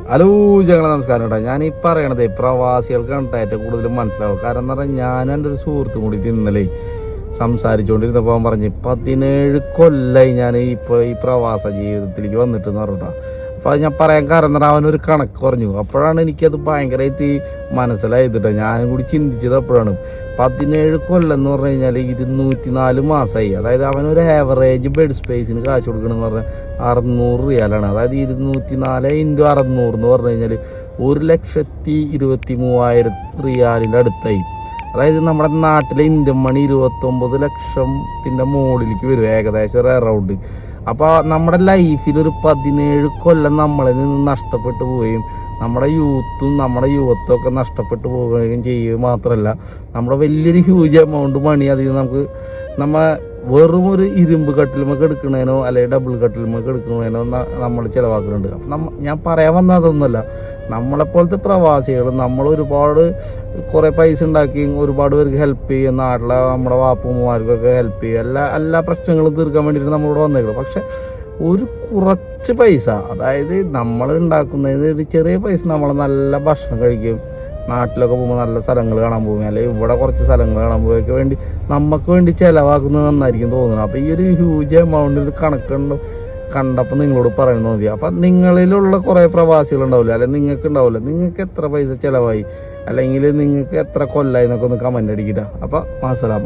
Hello ഞങ്ങളെ നമസ്കാരം കേട്ടോ. ഞാൻ ഈ പറയണത് പ്രവാസികൾക്കാണ് ഏറ്റവും കൂടുതലും മനസ്സിലാവും. കാരണം എന്ന് പറഞ്ഞാൽ ഞാൻ എൻ്റെ ഒരു സുഹൃത്തും കൂടി ഇന്നലെ സംസാരിച്ചുകൊണ്ടിരുന്നപ്പോൾ അവൻ പറഞ്ഞ് 17 കൊല്ലമായി ഞാൻ ഇപ്പോൾ ഈ പ്രവാസ ജീവിതത്തിലേക്ക് വന്നിട്ടെന്ന് പറഞ്ഞിട്ടോ. അപ്പോൾ അത് ഞാൻ പറയാൻ കാരണം എന്താ, അവനൊരു കണക്ക് പറഞ്ഞു. അപ്പോഴാണ് എനിക്കത് ഭയങ്കരമായിട്ട് മനസ്സിലായത് കേട്ടോ. ഞാനും കൂടി ചിന്തിച്ചത് അപ്പോഴാണ്. 17 കൊല്ലം എന്ന് പറഞ്ഞു കഴിഞ്ഞാൽ 204 മാസമായി. അതായത് അവനൊരു ആവറേജ് ബെഡ് സ്പേസിന് കാശ് കൊടുക്കണമെന്ന് പറഞ്ഞാൽ 600 റിയാലാണ്. അതായത് 204 × 600 എന്ന് പറഞ്ഞു കഴിഞ്ഞാൽ 1,23,000 റിയാലിൻ്റെ അടുത്തായി. അതായത് നമ്മുടെ നാട്ടിലെ ഇന്ത്യൻ മണി 29 ലക്ഷത്തിൻ്റെ മുകളിലേക്ക് വരും ഏകദേശം ഒരു അറൗണ്ട്. അപ്പോൾ നമ്മുടെ ലൈഫിൽ ഒരു 17 കൊല്ലം നമ്മളിൽ നിന്ന് നഷ്ടപ്പെട്ടു പോവുകയും നമ്മുടെ യൂത്തും നമ്മുടെ യുവത്വമൊക്കെ നഷ്ടപ്പെട്ടു പോവുകയും ചെയ്യുക മാത്രമല്ല, നമ്മുടെ വലിയൊരു ഹ്യൂജ് എമൗണ്ട് മണി അതിൽ നമ്മ വെറും ഒരു ഇരുമ്പ് കട്ടിലുമൊക്കെ എടുക്കണേനോ അല്ലെങ്കിൽ ഡബിൾ കട്ടിലുമൊക്കെ എടുക്കണേനോ നമ്മൾ ചിലവാക്കുന്നുണ്ട്. അപ്പം ഞാൻ പറയാൻ വന്നത് അതൊന്നുമല്ല. നമ്മളെപ്പോലത്തെ പ്രവാസികൾ നമ്മൾ ഒരുപാട് കുറേ പൈസ ഉണ്ടാക്കി ഒരുപാട് പേർക്ക് ഹെൽപ്പ് ചെയ്യും. നാട്ടിലെ നമ്മുടെ വാപ്പുമ്മമാർക്കൊക്കെ ഹെൽപ്പ് ചെയ്യും. എല്ലാ പ്രശ്നങ്ങളും തീർക്കാൻ വേണ്ടിയിട്ട് നമ്മളിവിടെ വന്നേക്കണം. പക്ഷെ ഒരു കുറച്ച് പൈസ, അതായത് നമ്മൾ ഉണ്ടാക്കുന്നതിന് ഒരു ചെറിയ പൈസ നമ്മൾ നല്ല ഭക്ഷണം കഴിക്കും, നാട്ടിലൊക്കെ പോകുമ്പോൾ നല്ല സ്ഥലങ്ങൾ കാണാൻ പോകും, അല്ലെങ്കിൽ ഇവിടെ കുറച്ച് സ്ഥലങ്ങൾ കാണാൻ പോകുക വേണ്ടി നമുക്ക് വേണ്ടി ചിലവാക്കുന്നത് നന്നായിരിക്കും തോന്നുന്നത്. അപ്പോൾ ഈ ഒരു ഹ്യൂജ് എമൗണ്ട് ഒരു കണ്ടപ്പോൾ നിങ്ങളോട് പറയുന്നത് മതി. അപ്പം നിങ്ങളിലുള്ള കുറേ പ്രവാസികളുണ്ടാവില്ല, അല്ലെങ്കിൽ നിങ്ങൾക്ക് ഉണ്ടാവില്ല, നിങ്ങൾക്ക് എത്ര പൈസ ചിലവായി അല്ലെങ്കിൽ നിങ്ങൾക്ക് എത്ര കൊല്ലമായി എന്നൊക്കെ ഒന്ന് കമൻ്റ് അടിക്കുക. അപ്പം മാസലാമ.